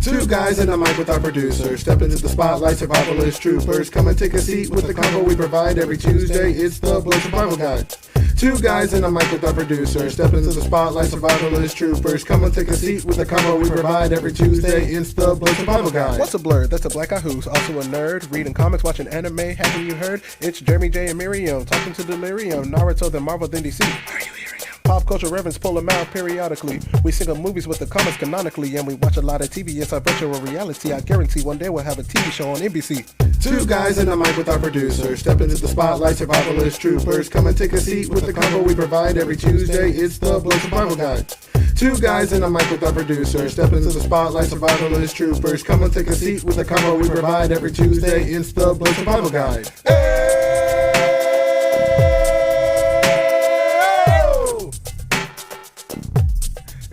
Two guys in a mic with our producer. Step into the spotlight, survivalist troopers. Come and take a seat with the combo we provide every Tuesday. It's the Blerd Survival Guide. Two guys in a mic with our producer. Step into the spotlight, survivalist troopers. Come and take a seat with the combo we provide every Tuesday. It's the Blerd Survival Guide. What's a Blerd? That's a black guy who's also a nerd. Reading comics, watching anime. Haven't you heard? It's Jeremy J and Miriam talking to Delirium. Naruto, then Marvel, then DC. Are you hearing him? Pop culture reverence pull them out periodically. We sync up movies with the comics canonically, and we watch a lot of TV. It's our virtual reality. I guarantee one day we'll have a TV show on NBC. Two guys in a mic with our producer. Step into the spotlight, survivalist troopers. Come and take a seat with the combo we provide every Tuesday. It's the Blerd Survival Guide. Two guys in a mic with our producer. Step into the spotlight, survivalist troopers. Come and take a seat with the combo we provide every Tuesday. It's the Blerd Survival Guide.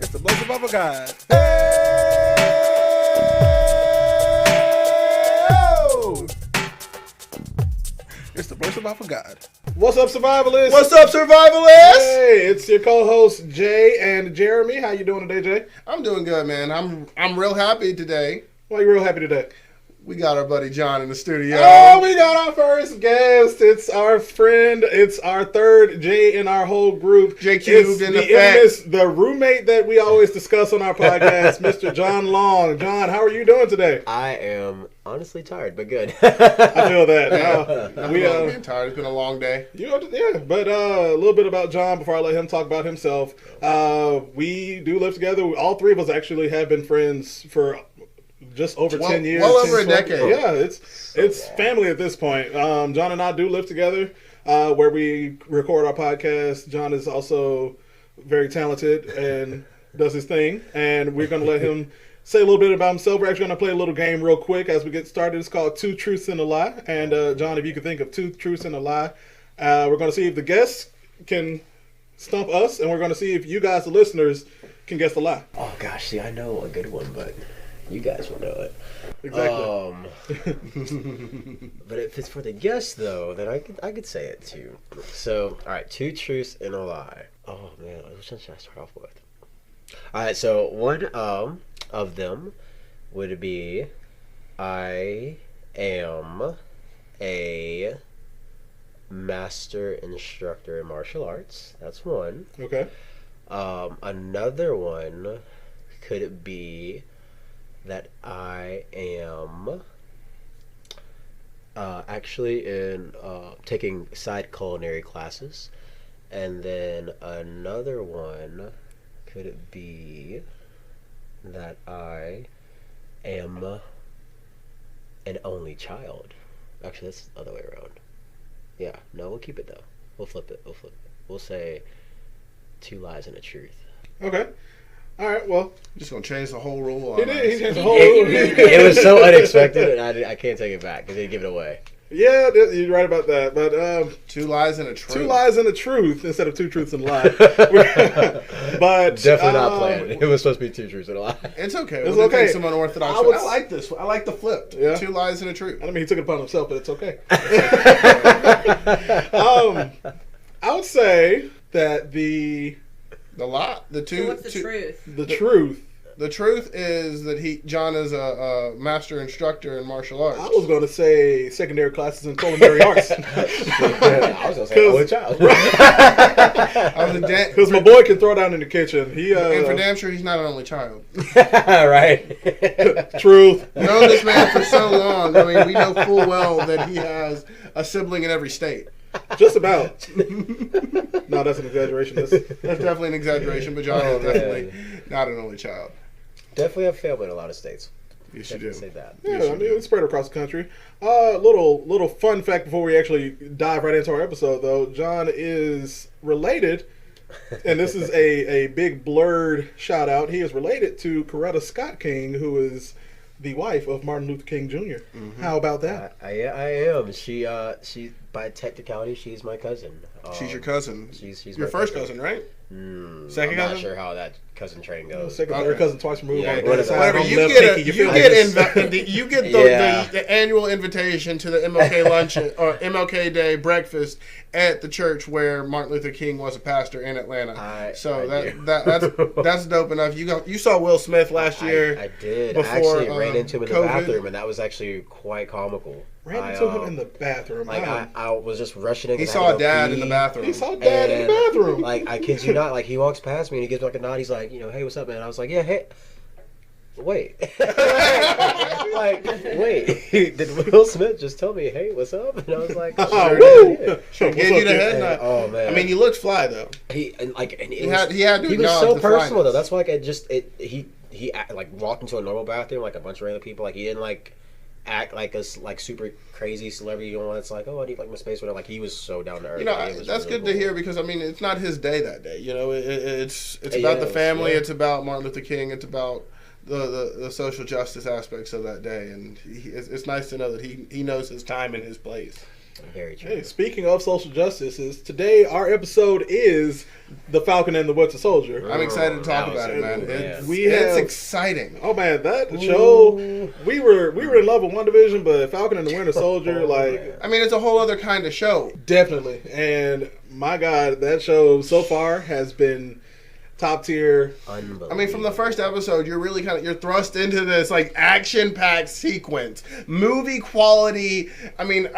It's the Blerd Survival Guide. It's the Blerd Survival Guide. What's up, survivalists? What's up, survivalists? Hey, it's your co-hosts Jay and Jeremy. How you doing today, Jay? I'm doing good, man. I'm real happy today. Why you real happy today? We got our buddy John in the studio. Oh, we got our first guest. It's our friend. It's our third Jay in our whole group. J cubed in the infamous, the roommate that we always discuss on our podcast, Mr. John Long. John, how are you doing today? I am honestly tired, but good. I feel that. I'm getting tired. It's been a long day. Yeah, but a little bit about John before I let him talk about himself. We do live together. All three of us actually have been friends for just over 10 years. Well over a decade. Yeah, it's family at this point. John and I do live together where we record our podcast. John is also very talented and does his thing. And we're going to let him say a little bit about himself. We're actually going to play a little game real quick as we get started. It's called Two Truths and a Lie. And John, if you can think of two truths and a lie, we're going to see if the guests can stump us. And we're going to see if you guys, the listeners, can guess the lie. Oh gosh, see, I know a good one, but you guys will know it. Exactly. But if it's for the guests, though, then I could say it too. So, all right, two truths and a lie. Oh man, which one should I start off with? All right, so one of them would be I am a master instructor in martial arts. That's one. Okay. Another one could be that I am actually in taking side culinary classes. And then another one could it be that I am an only child. Actually, that's the other way around. Yeah, no, we'll keep it though. We'll flip it. We'll say two lies and a truth. Okay. All right, well. Just going to change the whole rule on He us. did. He changed the whole rule. It was so unexpected, and I can't take it back because they give it away. Yeah, you're right about that. But two lies and a truth. two lies and a truth instead of two truths and a lie. But Definitely not planned. It was supposed to be two truths and a lie. It's okay. It's We'll okay. take some unorthodox. I like this. I like the flipped. Yeah. Two lies and a truth. I mean, he took it upon himself, but it's okay. I would say that the lie. The two. So what's the truth? The truth. The truth is that John is a master instructor in martial arts. I was going to say secondary classes in culinary arts. I was going to say only child. Because my boy can throw down in the kitchen. And for damn sure, he's not an only child. Right. Truth. We've known this man for so long. I mean, we know full well that he has a sibling in every state. Just about. No, that's an exaggeration. That's definitely an exaggeration, but John is definitely not an only child. Definitely have family in a lot of states. You should Definitely say that. Yeah, I mean, it's spread across the country. Little fun fact before we actually dive right into our episode, though. John is related, and this is a big Blerd shout out. He is related to Coretta Scott King, who is the wife of Martin Luther King Jr. Mm-hmm. How about that? I am. She by technicality, she's my cousin. She's your cousin. She's your my first cousin, right? Second cousin? I'm not sure how that cousin train goes. Second, third cousin twice removed. Yeah, on the whatever. side, Whatever, on you left get pinky, you feel get like- you get Yeah. the annual invitation to the MLK luncheon or MLK Day breakfast at the church where Martin Luther King was a pastor in Atlanta. That's dope enough. You saw Will Smith last year. I did. Before, I actually ran into him in the COVID. bathroom, and that was actually quite comical. Ran into him in the bathroom. Like I was just rushing in. He 'cause I had saw to go Dad pee. in the bathroom. He saw Dad in the bathroom. Like I kid you not, like he walks past me and he gives me like a nod. He's like, hey, what's up, man? I was like, yeah, hey. Wait. like, wait. Did Will Smith just tell me, hey, what's up? And I was like, Oh, sure woo! did. Sure, Gave you the head nod. Oh man. I mean, you looked fly though. He He had to he was acknowledge so the personal though. flyness. That's why like he like walked into a normal bathroom like a bunch of random people. Like he didn't like act like a like super crazy celebrity. You know, it's like, oh, I need like my space. Whatever. Like he was so down to earth. You know, Like, it was that's really good to cool. hear because I mean, it's not his day that day. You know, it's Yeah, about the it was, family. yeah. It's about Martin Luther King. It's about the social justice aspects of that day, and it's nice to know that he knows his time and his place. Very true. Hey, speaking of social justice, today our episode is The Falcon and the Winter Soldier. I'm excited to talk That was about it, man. cool, It's, man. it's have- exciting. Oh man, that show, we were in love with WandaVision, but Falcon and the Winter Soldier, like, I mean, it's a whole other kind of show. definitely. And my God, that show so far has been top tier. Unbelievable. I mean, from the first episode, you're thrust into this like action-packed sequence, movie quality. I mean,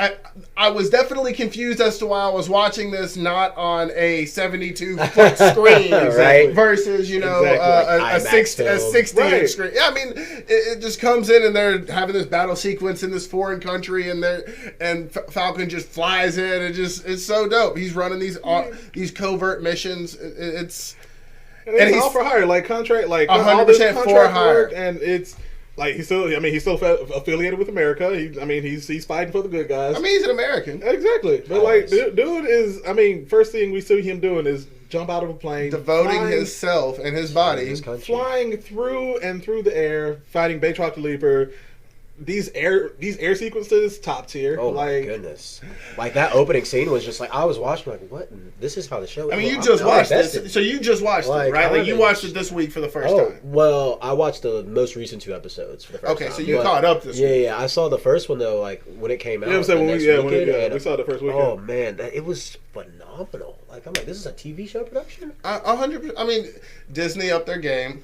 I was definitely confused as to why I was watching this not on a 72-foot screen Right. versus Exactly. a Like IMAX 60-inch film. screen. Yeah, I mean, it just comes in and they're having this battle sequence in this foreign country, and Falcon just flies in. It's so dope. He's running these covert missions. And he's all for hire, like contract, like 100% all this for contract hire. work, and it's like he's still affiliated with America. He's fighting for the good guys. I mean, he's an American. Exactly. But Always. like, dude is, first thing we see him doing is jump out of a plane, Devoting flying, himself and his body. His country. flying through the air, fighting Baytrock the Leaper. These air sequences, top tier. Oh my like, goodness! Like that opening scene was just like I was watching like what? This is how the show. I mean, you I'm just watched invested. this, so you just watched it, Like, right? Like I'm you watched it this week for the first Oh time. well, I watched the most recent 2 episodes for the first Okay, time. so you but- caught up this week. Yeah. I saw the first one though, like when it came out. Yeah, I'm saying the when next weekend, and- we saw the first weekend. Oh man, it was phenomenal. Like I'm like, this is a TV show production. 100%. I mean, Disney upped their game.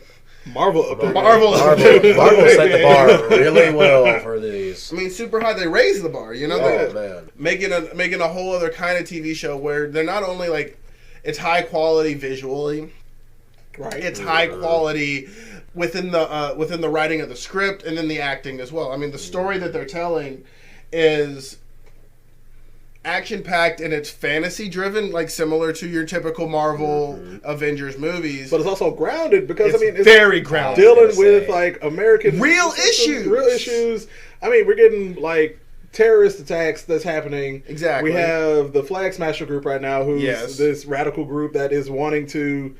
Marvel up there. Marvel. Marvel set the bar really well for these. I mean, super high. They raised the bar. You know, Oh they man, making a whole other kind of TV show where they're not only like it's high quality visually, Right. it's high quality within the writing of the script and then the acting as well. I mean, the story that they're telling is action packed and it's fantasy driven, like similar to your typical Marvel Avengers movies. But it's also grounded because It's it's very grounded. dealing gonna with say. like American Real systems, issues. Real issues. I mean, we're getting like terrorist attacks that's happening. Exactly. We have the Flag Smasher group right now, who's Yes. this radical group that is wanting to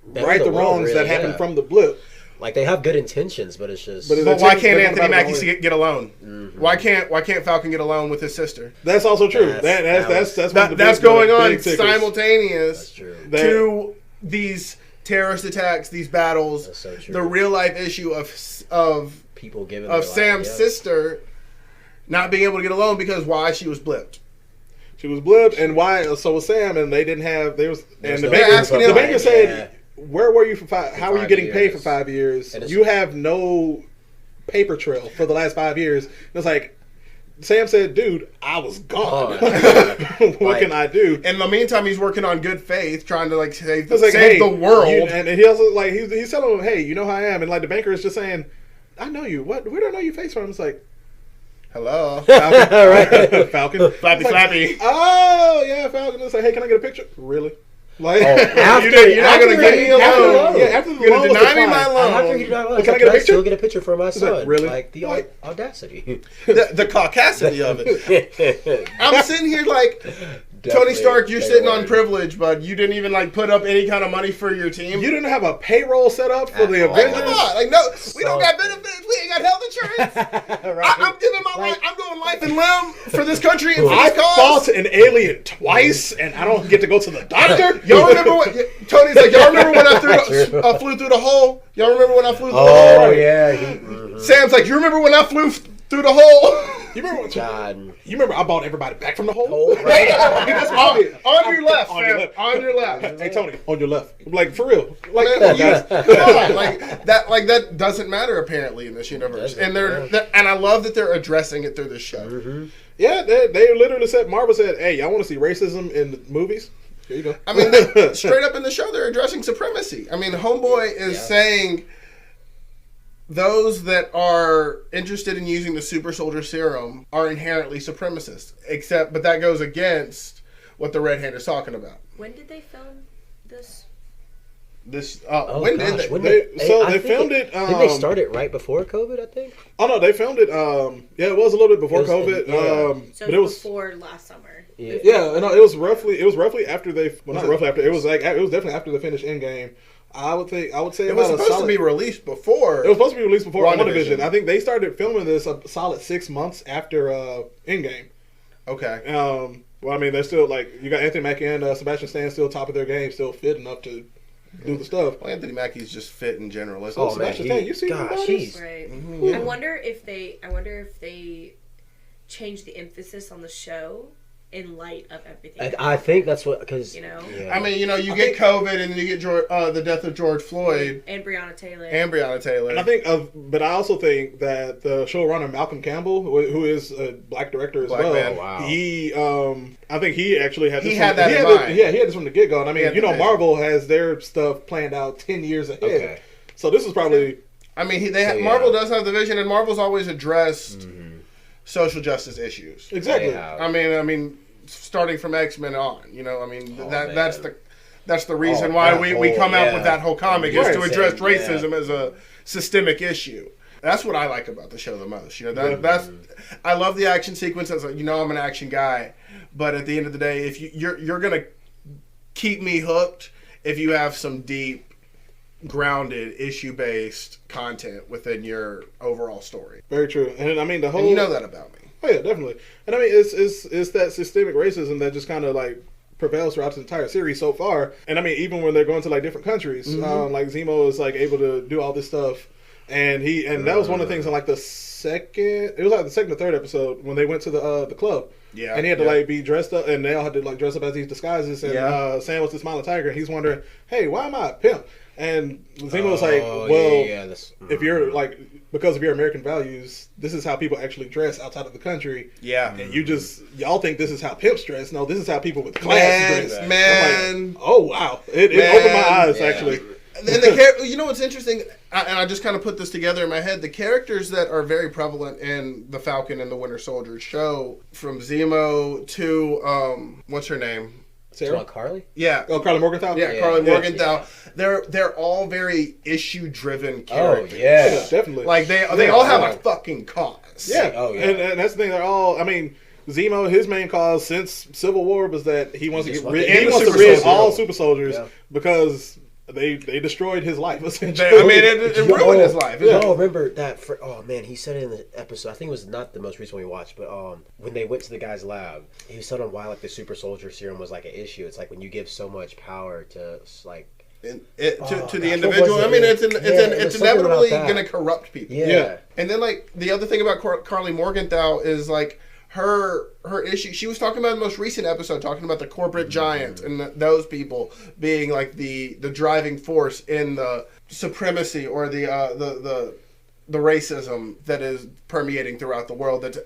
Better right the the world, wrongs that really, happened yeah. from the blip. like they have good intentions, but it's just. But But why They're can't talking Anthony about it Mackie only- get alone? Why can't Falcon get alone with his sister? That's also true. That's- That's one of the That's big- going the on big tickers. simultaneous That's true. That- to these terrorist attacks, these battles, That's so true. the real life issue of People giving their Sam's life, yeah. sister not being able to get alone because why she was blipped. She was blipped, and why? So was Sam, and they didn't have. There was, There's and the no banker, asking him, the banker said, yeah. "Where were you for 5? How are you 5 getting paid for years. 5 years? And it's- You have no paper trail for the last 5 years." And it's like Sam said, "Dude, I was gone. Oh, yeah. What Like- can I do?" In the meantime, he's working on good faith, trying to like save, It's like, save hey, the world. and he also like he's telling him, "Hey, you know who I am," and like the banker is just saying, "I know you. What? Where do I know your face from?" It's like Hello, Falcon, Right. Falcon, flappy, It's like, flappy. Oh yeah, Falcon. It's like, hey, can I get a picture? Really? Like, after- you're not after gonna get me a after loan. the loan. Yeah, after the You're gonna loan was deny me declined. my loan. After he did not, Can I get a picture? still get a picture for my like, son? really? Like the What? audacity. The caucasity of it. I'm sitting here like Tony Definitely Stark. You're take sitting away. on privilege, but you didn't even like put up any kind of money for your team. You didn't have a payroll set up for the At all. Like, Avengers. come on, like no, we don't got benefits. We ain't got health insurance. Right. I'm giving my life. I'm going life and limb for this country and for I this cause. fought an alien twice, and I don't get to go to the doctor. Y'all remember what Tony's like? Y'all remember when I threw flew through the hole? Y'all remember when I flew through the Oh hole? yeah. Sam's like, you remember when I flew through the hole? You remember what? God. You remember I bought everybody back from the hole? Oh, right. That's what I did. On your left, On your Sam. left. On your left. Hey Tony, on your left. Like for real. Like Man, come on, guys. come on, like that doesn't matter apparently in this universe, and and I love that they're addressing it through this show. Yeah, they literally said, Marvel said, hey, y'all want to see racism in the movies? Here you go. I mean, straight up in the show, they're addressing supremacy. I mean, Homeboy is saying those that are interested in using the super soldier serum are inherently supremacists. But that goes against what the Red Hand is talking about. When did they film this? When did they? They filmed it. Didn't they start it right before COVID? I think. Oh no, they filmed it. Yeah, it was a little bit before COVID. So but it was before last summer. Yeah, no, it was roughly after they. Well, not roughly after. It was definitely after they finished Endgame. I would say it was supposed to be released before. It was supposed to be released before WandaVision. I think they started filming this a solid 6 months after Endgame. Okay. Well, I mean, they're still like you got Anthony Mackie and Sebastian Stan still top of their game, still fit enough to do the stuff. Well, Anthony Mackie's just fit in general. Sebastian Stan, you see gosh, bodies? Right. Mm-hmm, yeah. I wonder if they change the emphasis on the show in light of everything. I think that's what because Yeah. I mean, you get COVID and then you get the death of George Floyd and Breonna Taylor. And I think, but I also think that the showrunner Malcolm Campbell, who is a black director as well, man. Wow. he, I think he actually had this. He had that in mind. Yeah, he had this from the get go. And I He had mean, the vision. Marvel has their stuff planned out 10 years ahead. Okay. So this is probably. I mean, yeah. Marvel does have the vision, and Marvel's always addressed social justice issues. Exactly. Yeah. I mean, starting from X-Men on, that's the reason Oh, why that we come whole- out with that whole comic is to Right. address Yeah. racism as a systemic issue. That's what I like about the show the most. That's I love the action sequence. As I'm an action guy, but at the end of the day, if you're gonna keep me hooked, if you have some deep, grounded, issue-based content within your overall story. Very true. And I mean, the whole. And you know that about me. Oh yeah, definitely. And I mean, it's that systemic racism that just kind of like prevails throughout the entire series so far. And I mean, even when they're going to like different countries, like Zemo is like able to do all this stuff, and that was one of the things in like the second or third episode when they went to the club. Yeah, and he had to like be dressed up, and they all had to like dress up as these disguises. And Sam was the smiling tiger, and he's wondering, "Hey, why am I a pimp?" And Zemo was like, "Well, if you're like because of your American values, this is how people actually dress outside of the country. Yeah, and y'all think this is how pimps dress. No, this is how people with class dress. Man, I'm like, oh wow, it opened my eyes actually." And what's interesting, and I just kind of put this together in my head. The characters that are very prevalent in the Falcon and the Winter Soldier show, from Zemo to what's her name? Sarah? Carly? Yeah. Oh, Carly Morgenthau? Yeah, Carly Morgenthau. They're all very issue-driven characters. Oh, yeah. Definitely. Like, they all have a fucking cause. Yeah. Oh, yeah. And that's the thing. They're all, I mean, Zemo, his main cause since Civil War was that he wants to get rid And he wants to super rid soldier. all super soldiers because they destroyed his life, essentially. I mean, it ruined his life. Y'all remember that? Oh man, he said it in the episode. I think it was not the most recent one we watched, but when they went to the guy's lab, he was telling him why like the super soldier serum was like an issue. It's like when you give so much power to like to the gosh, individual. what was I mean, it? it's something inevitably about that. going to corrupt people. Yeah. And then, like, the other thing about Carly Morgenthau is, like, her issue. She was talking about the most recent episode, talking about the corporate giant and those people being, like, the driving force in the supremacy or the racism that is permeating throughout the world that's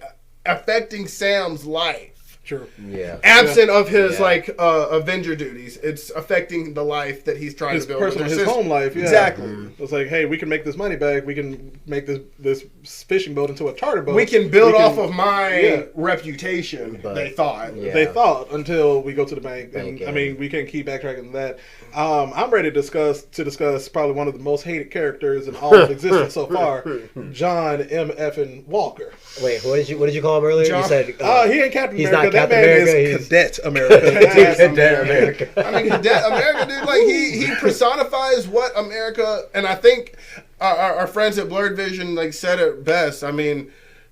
affecting Sam's life. Sure. Yeah. Absent of his Avenger duties, it's affecting the life that he's trying His to build. personal, with his sister. home life, yeah. Exactly. It's like, hey, we can make this money back. We can make this fishing boat into a charter boat. We can build off of my Yeah. reputation. But- they thought. Yeah. They thought until we go to the bank. And Bank, I mean, we can't keep backtracking that. I'm ready to discuss probably one of the most hated characters in all of existence so far, John M. Effin Walker. Wait, what did you call him earlier? John- You said He ain't Captain he's America. not That Captain man America, is he's- Cadet America. Cadet America. I mean, Cadet America, dude. Like he personifies what America, and I think our friends at Blerd Vision like said it best. I mean,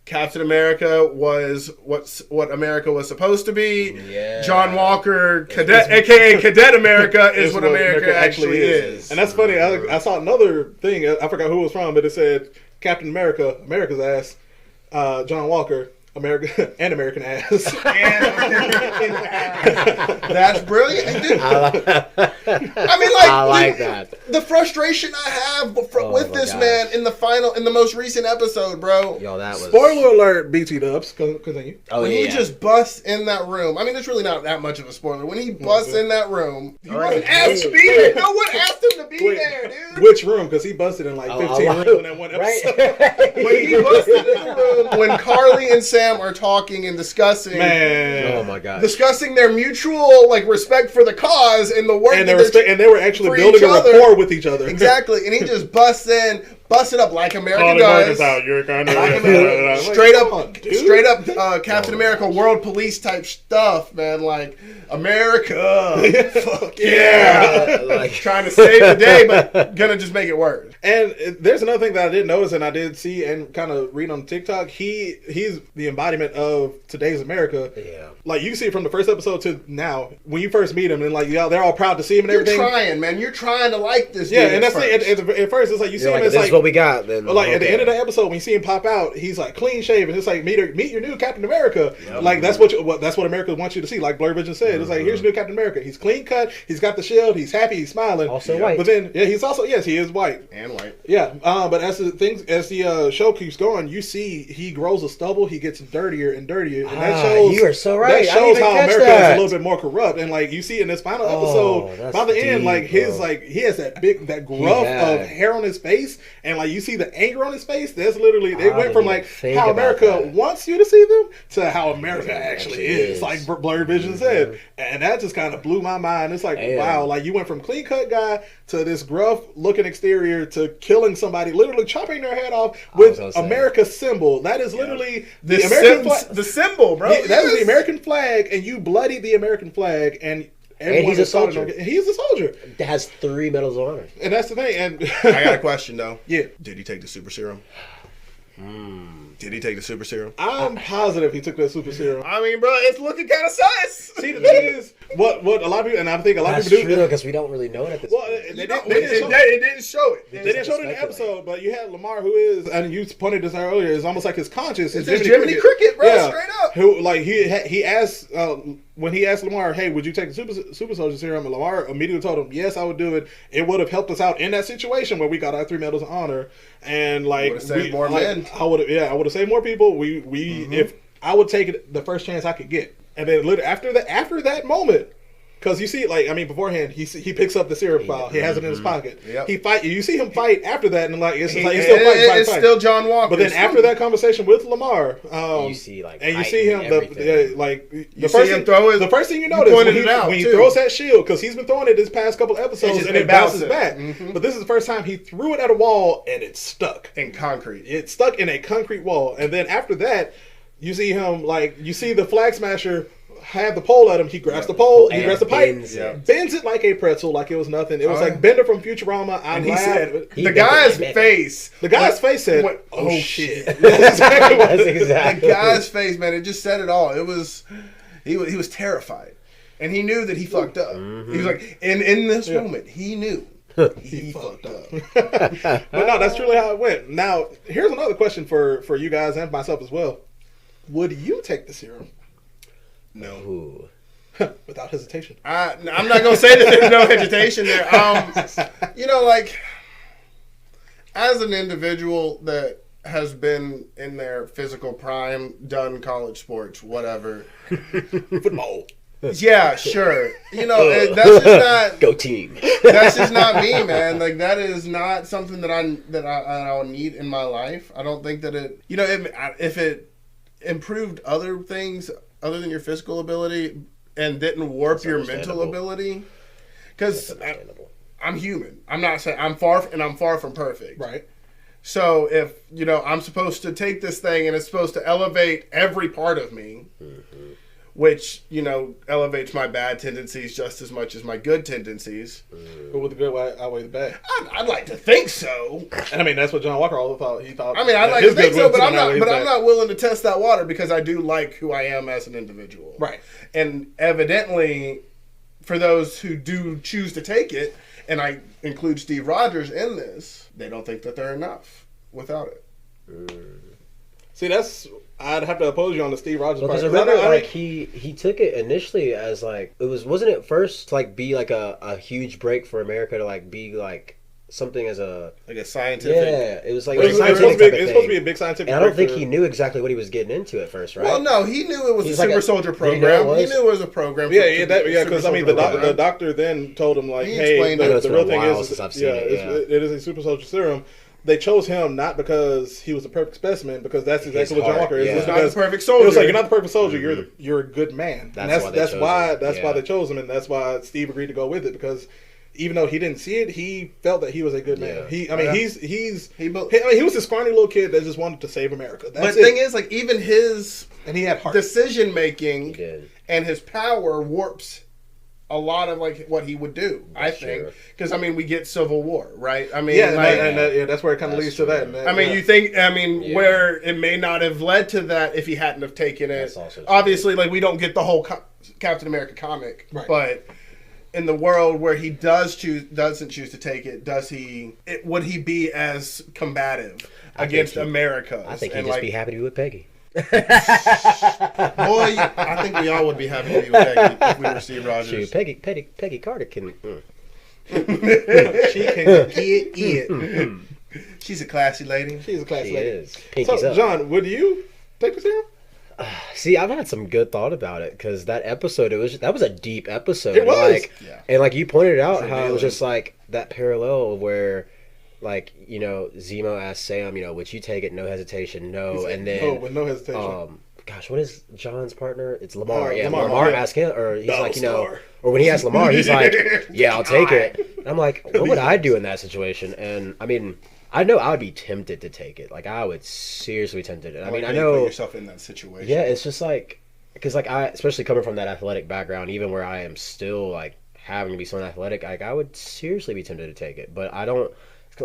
Captain America was what America was supposed to be. Yeah. John Walker, Cadet, aka Cadet America, is what America actually is. And that's funny. I saw another thing. I forgot who it was from, but it said Captain America, America's ass. John Walker, America and American ass. That's brilliant. And dude, I like that. The frustration I have with this man in the most recent episode, bro. Yo, that was Spoiler alert, BT Dubs. Continue. Oh, When yeah. he just busts in that room. I mean, it's really not that much of a spoiler. When he busts in that room, he wasn't asked to be there. No one asked him to be there, dude. Which room? Because he busted in like 15 rooms in that one episode. Right? When he busted in the room, when Carly and Sam are talking and discussing, Man. Oh my god. discussing their mutual respect for the cause and the work And that they were actually for building each a other. rapport with each other. Exactly, and he just busts it up like America does. You're kind of Straight up Captain America World Police type stuff, man. Like America, fuck yeah, trying to save the day, but gonna just make it worse. And there's another thing that I did notice, and I did see and kind of read on TikTok. He's the embodiment of today's America. Yeah. Like you see it from the first episode to now. When you first meet him, and they're all proud to see him and You're everything. trying, man. You're trying to like this. Yeah, dude and that's first. it. At first, it's like you see him. It's This like is what we got. Then at the end of the episode, when you see him pop out, he's like clean shaven. It's like meet your new Captain America. Like that's what America wants you to see. Like Blerd Vision said, it's like here's your new Captain America. He's clean cut. He's got the shield. He's happy. He's smiling. Also white. But then he's also he is white and white. Yeah, but as the show keeps going, you see he grows a stubble. He gets dirtier and dirtier, and that shows you are so right. That I didn't shows even how catch America that. is a little bit more corrupt. And like you see in this final episode, that's by the end, deep, like his bro. he has that gruff of hair on his face, and like you see the anger on his face. That's literally they went from like how America wants you to see them to how America actually is. Like Blerd Vision said, and that just kind of blew my mind. It's like wow, like you went from clean cut guy to this gruff looking exterior to killing somebody, literally chopping their head off with America's symbol. That is literally the American flag. The symbol, bro. That is the American flag, and you bloodied the American flag, and he's a soldier. He's a soldier. That has 3 medals of honor. And that's the thing. And I got a question though. Yeah. Did he take the super serum? Did he take the super serum? I'm positive he took that super serum. I mean, bro, it's looking kind of sus. See, the thing is, what a lot of people, and I think a lot of people do. That's true, because we don't really know it at this point. It didn't show it. They didn't show it in the episode, but you had Lamar, who is, and you pointed this out earlier, is almost like his conscience. It's Jiminy Cricket, bro, straight up. Who, like, he asked, when he asked Lamar, hey, would you take the super soldier serum? And Lamar immediately told him, yes, I would do it. It would have helped us out in that situation where we got our 3 medals of honor. And, like, would have saved more men. I would have saved more people. If I would take it the first chance I could get. And then after that moment, because you see, like, I mean, beforehand, he picks up the syrup file. He has it in his pocket. Yep. You see him fight after that, and like he's still fighting. It's still John Walker. But then after that conversation with Lamar, you see, like, and you see him, the first thing you notice when he throws that shield, because he's been throwing it this past couple episodes, and it bounces back. But this is the first time he threw it at a wall, and it stuck in concrete. It stuck in a concrete wall, and then after that, you see him you see the flag smasher have the pole at him. He grabs the pole, he grabs the pipe, bends it like a pretzel, like it was nothing. It was like Bender from Futurama. And he said, the guy's face said, "Oh shit!" That's exactly. The guy's face, man, it just said it all. It was, he was terrified, and he knew that he fucked up. He was like, in this moment, he knew. He fucked up. But no, that's truly how it went. Now, here's another question for you guys and myself as well. Would you take the serum? No. Ooh. Without hesitation. I'm not gonna say that there's no hesitation there. Like, as an individual that has been in their physical prime, done college sports, whatever, Football. Yeah, sure. That's just not go team. That's just not me, man. Like, that is not something that I need in my life. I don't think that it. If it improved other things other than your physical ability and didn't warp your mental ability, because I'm human. I'm not saying I'm far from perfect. Right. So if I'm supposed to take this thing and it's supposed to elevate every part of me. which, elevates my bad tendencies just as much as my good tendencies. But with the good outweigh the bad. I'd like to think so. And I mean, that's what John Walker all thought. He thought. I mean, I'd like his to think good so, would I'm not willing to test that water because I do like who I am as an individual. Right. And evidently, for those who do choose to take it, and I include Steve Rogers in this, they don't think that they're enough without it. See, I'd have to oppose you on the Steve Rogers part. Because remember, he took it initially as wasn't it first to be a huge break for America to be something as a scientific. Yeah, it was it was supposed to be a big scientific. And I don't think he knew exactly what he was getting into at first, right? Well, no, he knew it was a super soldier program. He knew it was a program. Because I mean, the doctor then told him hey, the real thing is, it is a super soldier serum. They chose him not because he was a perfect specimen, because that's exactly what John Walker is. He's not the perfect soldier. It was you're not the perfect soldier. You're a good man. That's why they chose him, and that's why Steve agreed to go with it, because even though he didn't see it, he felt that he was a good man. He was this scrawny little kid that just wanted to save America. But the thing is, even his he had heart. Decision making and his power warps a lot of what he would do. I think because we get Civil War, right? I mean, that's where it kind of leads to that. You think where it may not have led to that if he hadn't have taken it. Obviously, we don't get the whole Captain America comic, right. But in the world where he doesn't choose to take it, would he be as combative against America? I think he'd just be happy to be with Peggy. Boy, I think we all would be happy to be with Peggy if we were Steve Rogers. Shoot, Peggy Carter can. She can get it. She's a classy lady. She's a classy She lady. is. Pinkies up. John, would you take the serum? See, I've had some good thought about it, because that episode, that was a deep episode. It was. And you pointed out how it was just that parallel where, Zemo asked Sam, would you take it? No hesitation, no. And then with no hesitation. Gosh, what is John's partner? It's Lamar. Lamar asked him, or he's or when he asked Lamar, he's yeah, I'll take it. And I'm what would I do in that situation? And I mean, I know I would be tempted to take it. I would seriously be tempted. I mean, I know you put yourself in that situation. Yeah, it's just because I, especially coming from that athletic background, even where I am still having to be so athletic, I would seriously be tempted to take it. But I don't.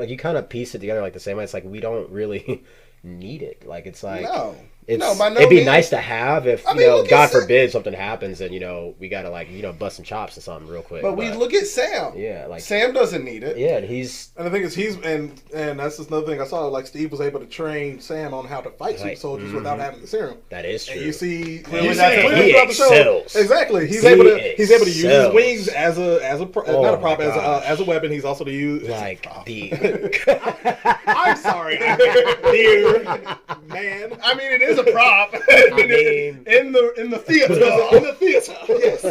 You kind of piece it together the same way. It's we don't really need it. It's no. It'd be nice to have if God forbid something happens and we gotta bust some chops or something real quick. But we look at Sam. Yeah, Sam doesn't need it. Yeah, and the thing is and that's just another thing I saw. Steve was able to train Sam on how to fight super soldiers without having the serum. That is true. And you see he throughout the show. Exactly. He's able to use his wings as a not a prop, as a weapon. He's also to use I'm sorry, dear man. I mean, it is a prop. in the theater. In the theater, yes.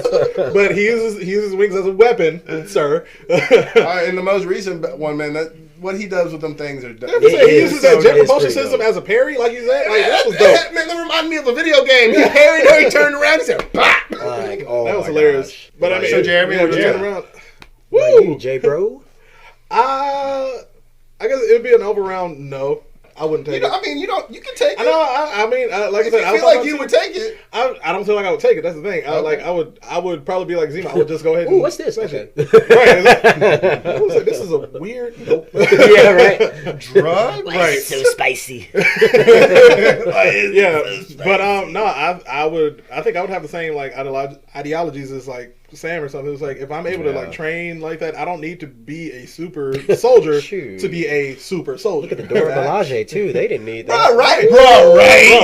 But he uses wings as a weapon, sir. In the most recent one, man, what he does with them things are done. He uses that jet propulsion system as a parry, like you said. That was dope. Man, that reminded me of a video game. He parried her, he turned around, he said, "Bah!" That was hilarious. Gosh. But I mean, so Jeremy, would you turn around? Woo, J bro. I guess it would be an overround no. I wouldn't take it. I mean, you can take it. I know. I mean, like I said, I feel like you would take it. I don't feel like I would take it. That's the thing. Okay. I would probably be like Zemo. I would just go ahead. Ooh, what's this? Okay. Right. I was like, this is a weird. Nope. Yeah, right. Drug. Right. So spicy. Yeah, but no, I would. I think I would have the same ideologies as Sam or something. It's if I'm able to train like that, I don't need to be a super soldier to be a super soldier. Look at the Dora Milaje too. They didn't need that. Bro, right. Bro,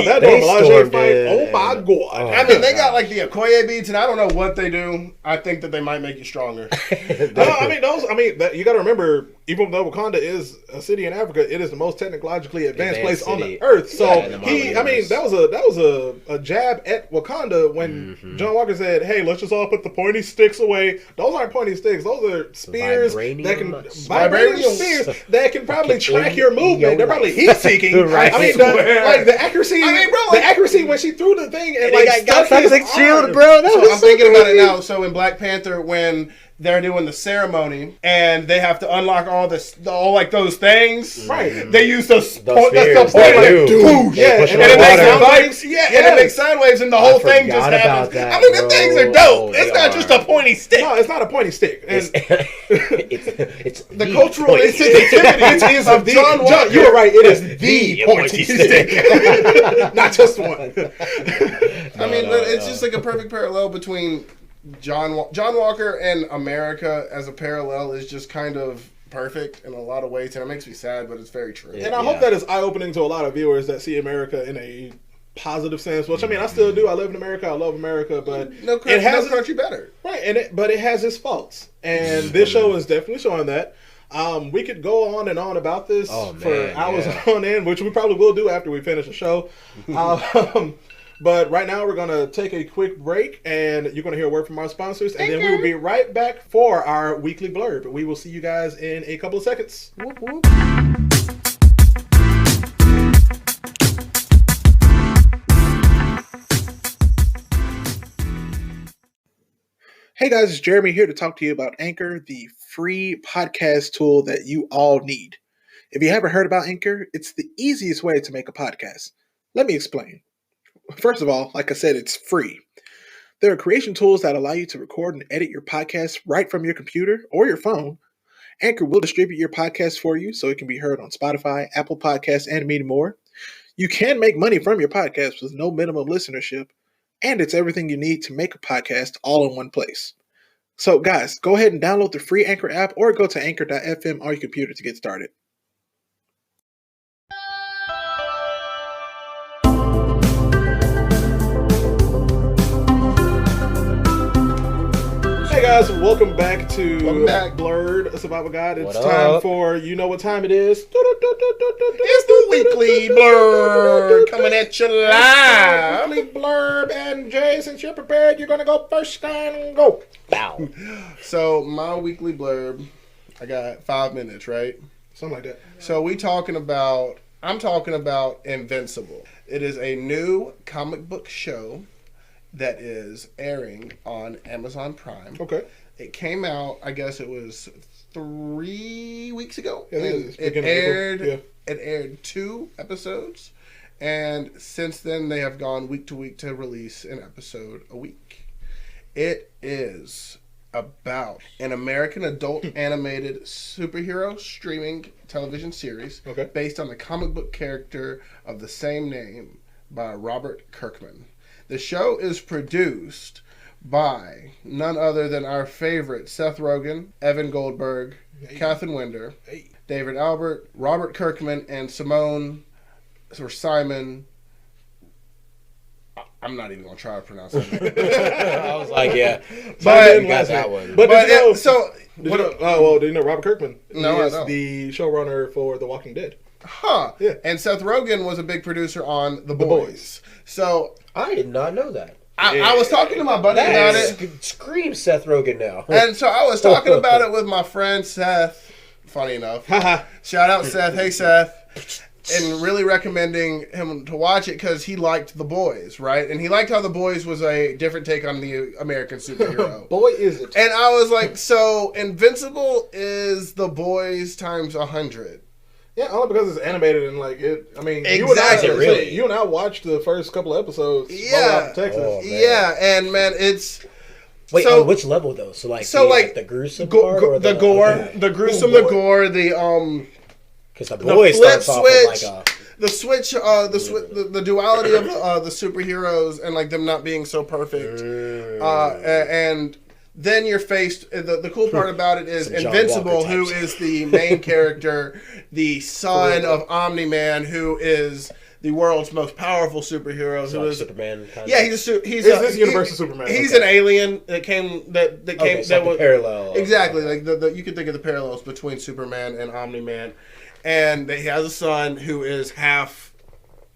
that Dora Milaje fight. In. Oh my god. I mean, they got the Okoye beads, and I don't know what they do. I think that they might make you stronger. No, I mean those. I mean, you got to remember, even though Wakanda is a city in Africa, it is the most technologically advanced place on the earth. So that was a jab at Wakanda when John Walker said, "Hey, let's just all put the pointy sticks away." Those aren't pointy sticks; those are spears vibranium spears that can probably track your movement. They're probably heat seeking. Right. I mean, the accuracy. I mean, bro, the accuracy when she threw the thing and got shield, bro. So I'm thinking about it now. So in Black Panther, when they're doing the ceremony and they have to unlock all like those things. Right. They use those Those that's the spheres, point. they Like, do. dude, They yeah, push and them it in makes water. sound waves. Yeah, and it makes sound waves, and the whole thing just forgot about happens. that, I mean, the bro. things are dope. They It's not are. just a pointy stick. No, it's not a pointy stick. And it's The cultural insensitivity is of the, John Walker. you were right. It is the pointy pointy stick, not just one. I mean, it's just like a perfect parallel between John Walker and America as a parallel is just kind of perfect in a lot of ways, and it makes me sad, but it's very true. And I hope that is eye-opening to a lot of viewers that see America in a positive sense. Which I mean, I still do. I live in America. I love America, but it has no country better. right. But it has its faults, and this show is definitely showing that. We could go on and on about this for hours on end, which we probably will do after we finish the show. But right now, we're going to take a quick break, and you're going to hear a word from our sponsors, and then we will be right back for our weekly blurb. We will see you guys in a couple of seconds. Whoop, whoop. Hey guys, it's Jeremy here to talk to you about Anchor, the free podcast tool that you all need. If you haven't heard about Anchor, it's the easiest way to make a podcast. Let me explain. First of all, like I said, it's free. There are creation tools that allow you to record and edit your podcast right from your computer or your phone. Anchor will distribute your podcast for you so it can be heard on Spotify, Apple Podcasts, and many more. You can make money from your podcast with no minimum listenership, and it's everything you need to make a podcast all in one place. So guys, go ahead and download the free Anchor app or go to anchor.fm on your computer to get started. Hey guys, welcome back to Welcome back. Blerd, a Survival Guide. It's What time up? for, you know what time it is. It's the weekly blurb coming at you live. Weekly blurb, and Jay, since you're prepared, you're going to go first and go. Bow. So my weekly blurb, I got 5 minutes, right? Something like that. So I'm talking about Invincible. It is a new comic book show that is airing on Amazon Prime. Okay. It came out, I guess it was 3 weeks ago. Yeah, And it's it beginning of aired. April. It aired 2 episodes, and since then they have gone week to week to release an episode a week. It is about an American adult animated superhero streaming television series based on the comic book character of the same name by Robert Kirkman. The show is produced by none other than our favorite Seth Rogen, Evan Goldberg, Catherine Winder, David Albert, Robert Kirkman, and Simon. I'm not even going to try to pronounce that. I was like, yeah. But- you got that one. But did you know, so, did you know, do you know Robert Kirkman? No, He I is don't. the showrunner for The Walking Dead. huh? Yeah. And Seth Rogen was a big producer on The Boys. Boys. So I did not know that. I was talking to my buddy about That it. screams Seth Rogen now. And so I was talking about it with my friend Seth. Funny enough. Shout out Seth. Hey Seth. And really recommending him to watch it because he liked The Boys, right? And he liked how The Boys was a different take on the American superhero. Boy, is it. And I was like, so Invincible is The Boys times 100. Yeah, only because it's animated and like it. I mean, Exactly. Really? you and I watched the first couple of episodes. Yeah. while out in Texas. Oh, man. Yeah, and man, it's Wait, so- on which level though? So like, the gruesome part or the gore, okay. the gruesome, Oh, the boy. gore, the Because the boy flip starts off with switch, like a the duality of the superheroes and like them not being so perfect, and then you're faced. The cool part about it is Some John Invincible, Walker who types. is the main character, the son of Omni-Man, who is the world's most powerful superhero. so Who like is Superman kind yeah, of. he's Is this Universal Superman? He's Okay. an alien that came that came Okay, so that like the was parallel. exactly like the you can think of the parallels between Superman and Omni-Man, and he has a son who is half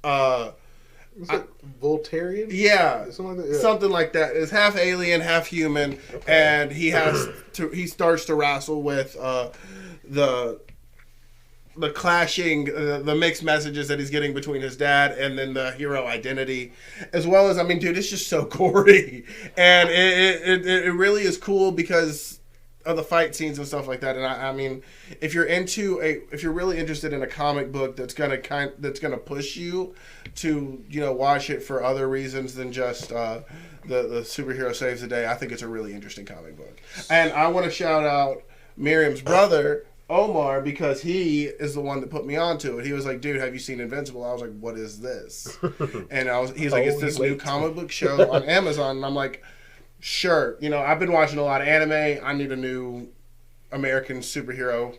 Is it Voltarian? yeah, Something like that. Yeah. something like that. Is half alien, half human, and he starts to wrestle with the clashing, the mixed messages that he's getting between his dad and then the hero identity, as well as, I mean, dude, it's just so gory, and it really is cool because of the fight scenes and stuff like that. And I mean, if you're really interested in a comic book that's gonna push you to watch it for other reasons than just the superhero saves the day, I think it's a really interesting comic book. And I want to shout out Miriam's brother Omar, because he is the one that put me onto it. He was like, "Dude, have you seen Invincible?" I was like, "What is this?" And he's like, "It's this new comic book show on Amazon." And I'm like, "Sure." I've been watching a lot of anime. I need a new American superhero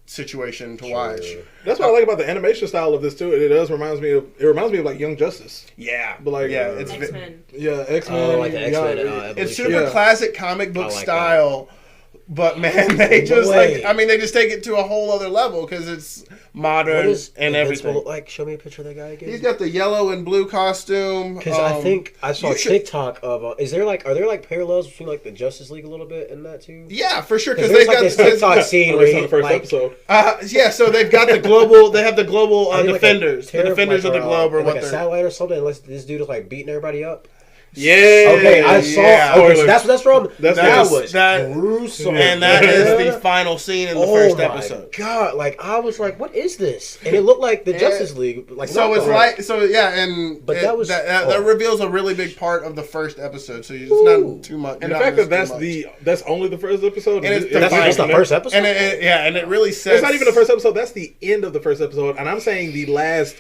situation to watch. That's what I like about the animation style of this too. It reminds me of like Young Justice. Yeah, but like it's X-Men. X-Men. Like the X-Men. It's super classic comic book style. That. But man, they just they just take it to a whole other level because it's modern and everything. Like, show me a picture of that guy again. He's got the yellow and blue costume. Because I think I saw a TikTok of. Are there parallels between like the Justice League a little bit in that too? Yeah, for sure. Because they've got this TikTok scene where on the first episode. Yeah, so they've got the global. They have the global defenders, the defenders of the globe, or what? Like a satellite or something. Unless this dude is like beating everybody up. Yeah. Okay, I saw. Okay, so that's from. That was that gruesome, and that is the final scene in the first episode. God, like I was like, what is this? And it looked like the Justice League. Like so, it's like that reveals a really big part of the first episode. So it's not too much. And the fact that that's only the first episode. And that's the first episode. And it really says it's not even the first episode. That's the end of the first episode, and I'm saying the last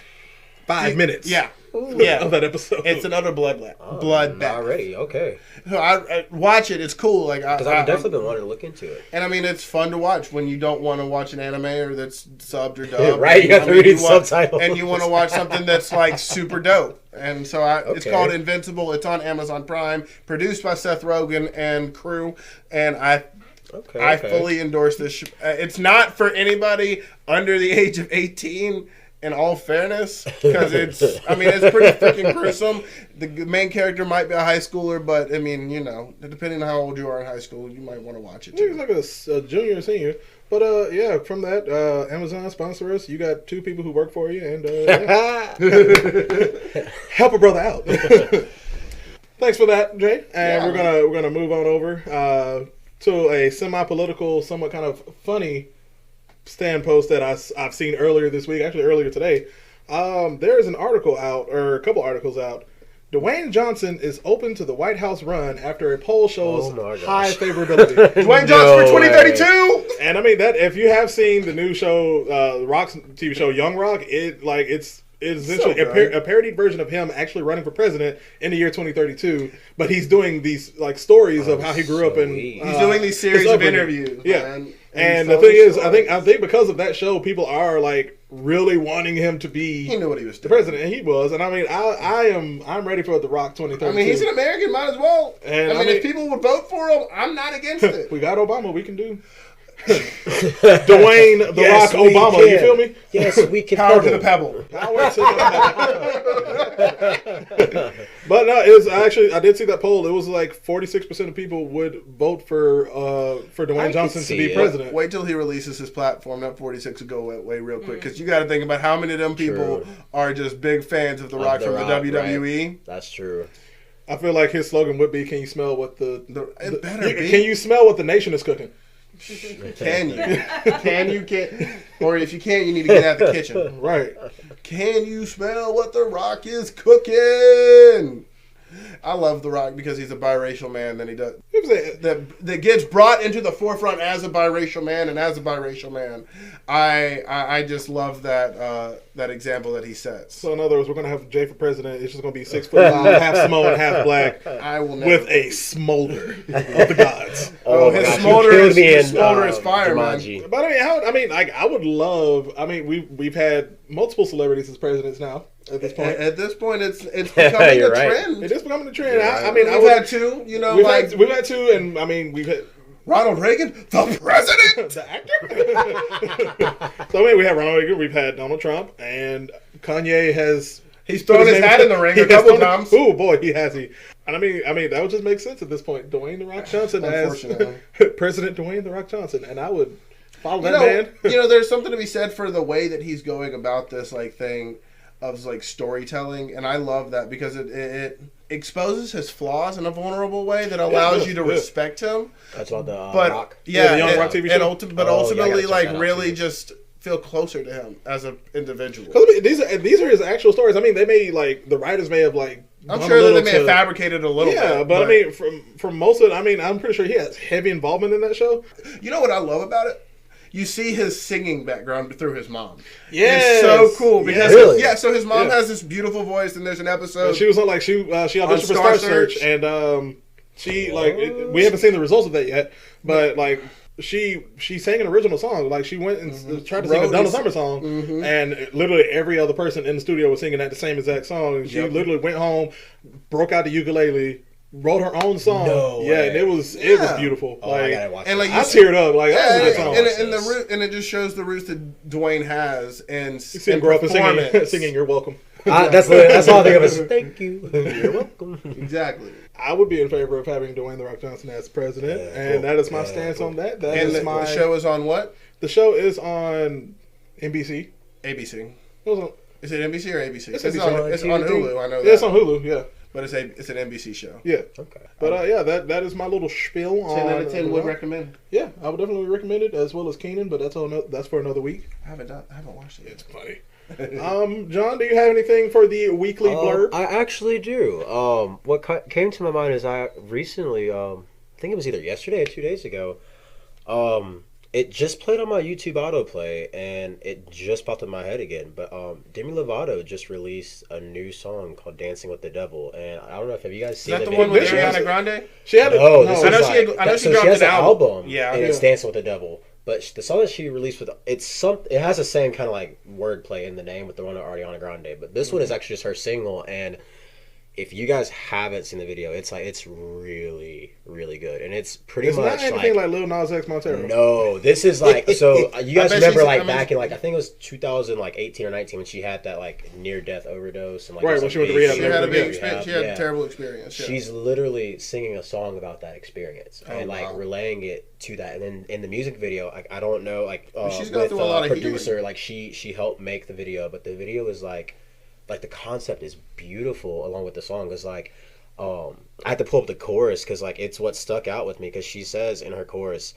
5 minutes. Yeah. Of that episode. It's another bloodbath. Already, okay. So I watch it. It's cool. Like because I've definitely been wanting to look into it. And I mean, it's fun to watch when you don't want to watch an anime or that's subbed or dubbed. Right, you have to read subtitles. And you want to watch something that's like super dope. And so it's called Invincible. It's on Amazon Prime. Produced by Seth Rogen and crew. And I fully endorse this. It's not for anybody under the age of 18. In all fairness, because it's pretty freaking gruesome. The main character might be a high schooler, but I mean, depending on how old you are in high school, you might want to watch it too. He's like a junior or senior. But from that, Amazon sponsor us. You got 2 people who work for you, and help a brother out. Thanks for that, Jay. And we're gonna move on over to a semi-political, somewhat kind of funny stand post that I've seen earlier this week, actually earlier today. There is an article out, or a couple articles out. Dwayne Johnson is open to the White House run after a poll shows high favorability. Dwayne Johnson for 2032. And I mean that if you have seen the new show, Rock's TV show Young Rock, it's essentially a parodied version of him actually running for president in the year 2032. But he's doing these like stories of how he grew up and he's doing these series of interviews. Yeah. Man. And the thing is, I think because of that show, people are like really wanting him to be. He knew what he was doing. The president, and he was. And I mean, I'm ready for The Rock 2032. I mean, he's an American, might as well. And I mean, if people would vote for him, I'm not against it. We got Obama. We can do. Dwayne The Rock Obama. You feel me? Yes, we can. Power to the pebble. Power to the pebble. But no, it was actually, I did see that poll. It was like 46% of people would vote for Dwayne Johnson to be president. Wait till he releases his platform. That 46 will go away real quick because you got to think about how many of them people are just big fans of The Rock from the WWE. Right. That's true. I feel like his slogan would be, "Can you smell what the it better be. Can you smell what the nation is cooking?" Can you? Can't? Or if you can't, you need to get out of the kitchen. Right. Can you smell what The Rock is cooking? I love The Rock because he's a biracial man. That he does that gets brought into the forefront as a biracial man, and as a biracial man, I just love that example that he sets. So in other words, we're gonna have Jay for president. It's just gonna be 6'5", half Samoan, half black, with a smolder of the gods. His smolder is fire, man. But I would love. I mean, we've had multiple celebrities as presidents now. At this point, it's becoming a trend. It is becoming a trend. Yeah. We've had 2. We've had 2, and I mean we've had. Ronald Reagan, the president, the actor. So I mean, we have Ronald Reagan, we've had Donald Trump, and Kanye has thrown his hat in the ring a couple times. Oh boy, he has. And I mean that would just make sense at this point. Dwayne The Rock Johnson as President Dwayne The Rock Johnson, and I would follow that man. There's something to be said for the way that he's going about this thing. of like storytelling, and I love that because it exposes his flaws in a vulnerable way that allows you to respect him. That's what the But Rock. Yeah, the Young Rock TV show. But Oh, yeah, I ultimately, gotta check like that out, really too. just feel closer to him as an individual. 'Cause, I mean, these are his actual stories. I mean, they may like the writers may have like. I'm done sure a that little they may have fabricated a little bit. Yeah, but I mean, from most of it, I mean, I'm pretty sure he has heavy involvement in that show. You know what I love about it? You see his singing background through his mom. Yes. It's so cool because Really? so his mom Yeah. has this beautiful voice, and there's an episode. And she was on like she auditioned for Star Star Search, Search. and she like we haven't seen the results of that yet, but like she sang an original song. Like she went and tried to sing a Donna Summer song, and literally every other person in the studio was singing that the same exact song. And she literally went home, broke out the ukulele, wrote her own song. No yeah, way. and it was beautiful. Oh, I gotta watch and, that. like, I teared up. Like that was a good song. and it just shows the roots that Dwayne has and You see him grow up and singing "You're Welcome." That's all I think of is thank you. You're welcome. Exactly. I would be in favor of having Dwayne the Rock Johnson as president, and that is my stance on that. That And is the show is on what? The show is on NBC. ABC. It was on, Is it NBC or ABC? It's It's NBC. on Hulu. I know that. yeah, it's on Hulu. Yeah, But it's an NBC show. yeah. Okay. But yeah, that is my little spiel on. 10 out of 10 would recommend. Yeah, I would definitely recommend it as well as Keenan, but that's for another week. I haven't watched it yet. It's funny. John, do you have anything for the weekly blurb? I actually do. What came to my mind is I recently, I think it was either yesterday or 2 days ago, it just played on my YouTube autoplay, and it just popped in my head again. But Demi Lovato just released a new song called "Dancing with the Devil," and I don't know if you guys Is seen that the video. one with Did she Ariana have- Grande? She had No, a, this I is know like, she- I know she so dropped she has an an album. album, Yeah. and it's Yeah. "Dancing with the Devil." But the song that she released with it has the same kind of like wordplay in the name with the one of Ariana Grande. But this one is actually just her single, and if you guys haven't seen the video, it's really, really good, and it's pretty It's much not anything like Lil Nas X Montero. no, this is like so. You guys bet remember she's- like I mean, back in like I think it was 2018 or 19 when she had that like near death overdose and like Right, it was, when like, she went to big rehab She and had a everything. big experience. She had yeah. a terrible experience. Yeah. She's literally singing a song about that experience and like wow. relaying it to that. And then in the music video, I don't know, like She's gone with through a lot of producer, healing. like she helped make the video, but the video is like the concept is beautiful along with the song. Because like I had to pull up the chorus because like it's what stuck out with me because she says in her chorus.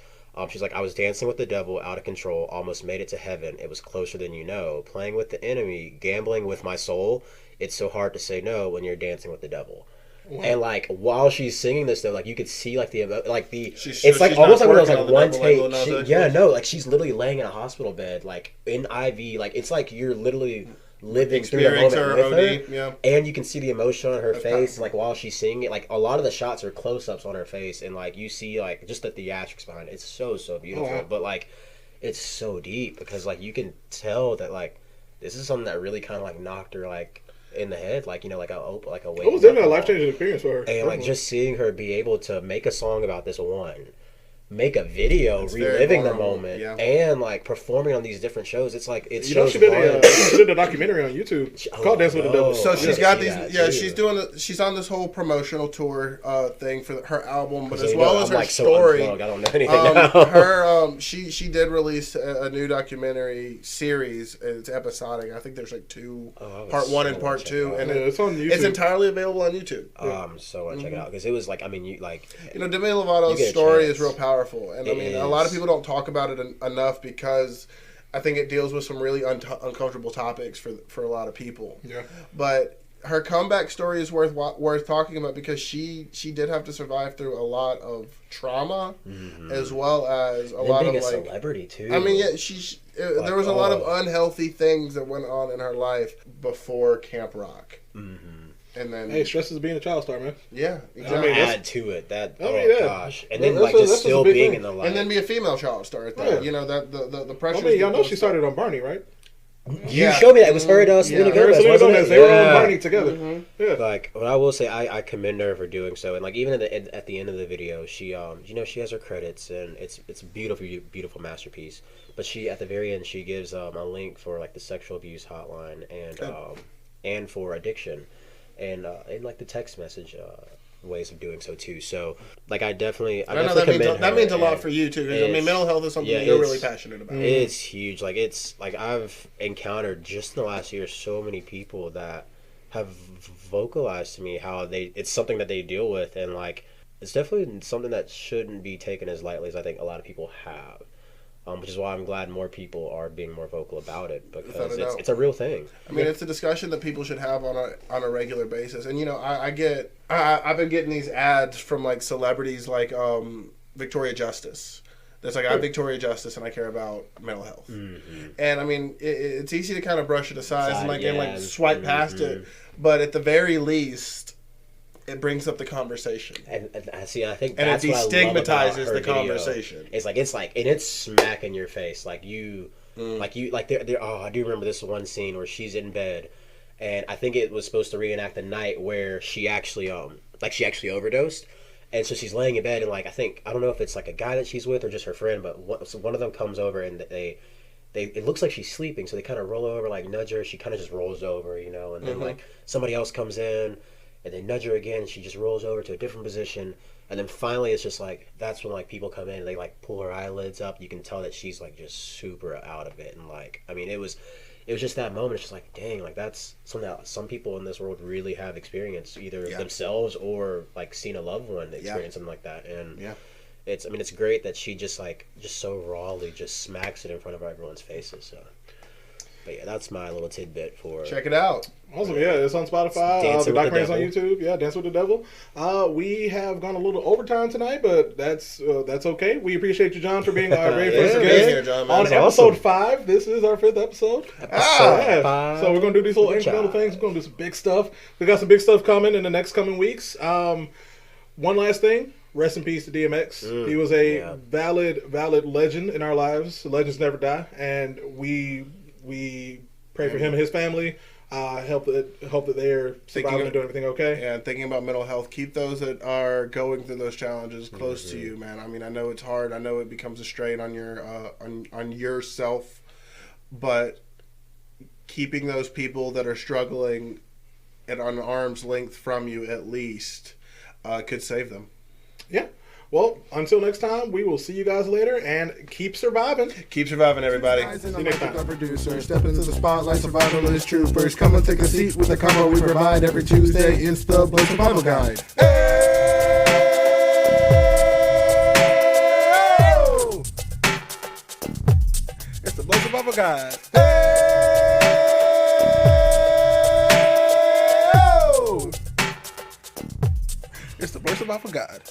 She's like, I was dancing with the devil, out of control, almost made it to heaven. It was closer than you know. Playing with the enemy, gambling with my soul. It's so hard to say no when you're dancing with the devil. Wow. And like while she's singing this though, like you could see like the it's like she's almost not like one of those twerking like on the one devil like take. Lil Nas X was? No, like she's literally laying in a hospital bed, like in IV. Like it's like you're literally living through the moment Experience with her her, OD, yeah. and you can see the emotion on her face. Like while she's singing it, like a lot of the shots are close-ups on her face, and like you see like just the theatrics behind it. It's so beautiful, wow. but like it's so deep because like you can tell that like this is something that really kind of like knocked her like in the head, like like a It was definitely a life changing experience for her. and like just seeing her be able to make a song about this make a video It's very reliving the vulnerable, moment yeah. and like performing on these different shows. It's like it You know, shows she did one- she did a documentary on YouTube called "Dance with the Devil." So I she's gotta got see these. that, Yeah, too. she's on this whole promotional tour thing for her album, but as You well know, as I'm, her like, so story. unplugged. I don't know anything now. She did release a new documentary series. It's episodic. I think there's like two, Oh, I would part one so and part wanna check two, it out. and Yeah, it's on YouTube. it's entirely available on YouTube. So I want to check it out because it was like I mean you like Demi You Lovato's get a story chance. is real powerful, and I It mean a lot of is. people don't talk about it enough because I think it deals with some really uncomfortable topics for a lot of people. Yeah. But her comeback story is worth talking about because she did have to survive through a lot of trauma, as well as a and lot being of a like. celebrity too. I mean, yeah, there was a lot of oh. unhealthy things that went on in her life before Camp Rock, and then Hey, stress is being a child star, man. yeah, I exactly. mean, that's- add to it that I mean, yeah. gosh, and then That's like a- just that's still a big being thing. in the light. And then be a female child star at that. Yeah. You know that the I pressure. mean, y'all know she started on Barney, right? You showed me that it was her and Selena Yeah. Her and Gomez. Selena wasn't Gomez, it? they were on Yeah. Barney together. Yeah. Like what I will say, I commend her for doing so, and like even at the end of the video, she she has her credits, and it's a beautiful masterpiece. But she at the very end she gives a link for like the sexual abuse hotline and for addiction, and in like the text message, ways of doing so too. So like I definitely I know definitely that means a lot and for you too. 'Cause, I mean, it's- mental health is something yeah, that you're it's- really passionate about. It's huge. Like it's like I've encountered just in the last year so many people that have vocalized to me how it's something that they deal with, and like it's definitely something that shouldn't be taken as lightly as I think a lot of people have. Which is why I'm glad more people are being more vocal about it, because it's a real thing. I mean, it's a discussion that people should have on a regular basis. And you know, I've been getting these ads from like celebrities like Victoria Justice. That's like, I'm Victoria Justice and I care about mental health. Mm-hmm. And I mean, it's easy to kind of brush it aside and swipe past it. But at the very least, it brings up the conversation. And see, I think and that's it destigmatizes the video. conversation. It's like, and it's smack in your face. Like there. Oh, I do remember this one scene where she's in bed, and I think it was supposed to reenact the night where she actually overdosed. And so she's laying in bed, and like I don't know if it's like a guy that she's with or just her friend, but one of them comes over and they it looks like she's sleeping, so they kind of roll over, like nudge her. She kind of just rolls over, and then like somebody else comes in, and they nudge her again, and she just rolls over to a different position, and then finally it's just like that's when like people come in and they like pull her eyelids up. You can tell that she's like just super out of it, and like I mean it was just that moment. It's just like, dang, like that's something that some people in this world really have experienced, either themselves or like seen a loved one experience something like that. And it's great that she just so rawly just smacks it in front of everyone's faces. So, but yeah, that's my little tidbit for. Check it out. Awesome, yeah, it's on Spotify. The documentary's on YouTube. Yeah, Dance with the Devil. We have gone a little overtime tonight, but that's okay. We appreciate you, John, for being our very first guest here, John, man. on That's episode awesome. 5. This is our 5th episode. So we're gonna do these little incremental things. We're gonna do some big stuff. We got some big stuff coming in the next coming weeks. One last thing. Rest in peace to DMX. He was a valid legend in our lives. Legends never die, and we pray for him and his family. Hope that they're surviving and doing everything okay. Yeah, and thinking about mental health, keep those that are going through those challenges close to you, man. I mean, I know it's hard. I know it becomes a strain on your on yourself, but keeping those people that are struggling at an arm's length from you at least could save them. Yeah. Well, until next time, we will see you guys later, and keep surviving. Keep surviving, everybody. Guys and the producer, step into the spotlight, survivalist troopers. Come and take a seat with the combo we provide every Tuesday. It's the Blerd Survival Guide. It's the Blerd Survival Guide. It's the Blerd Survival Guide.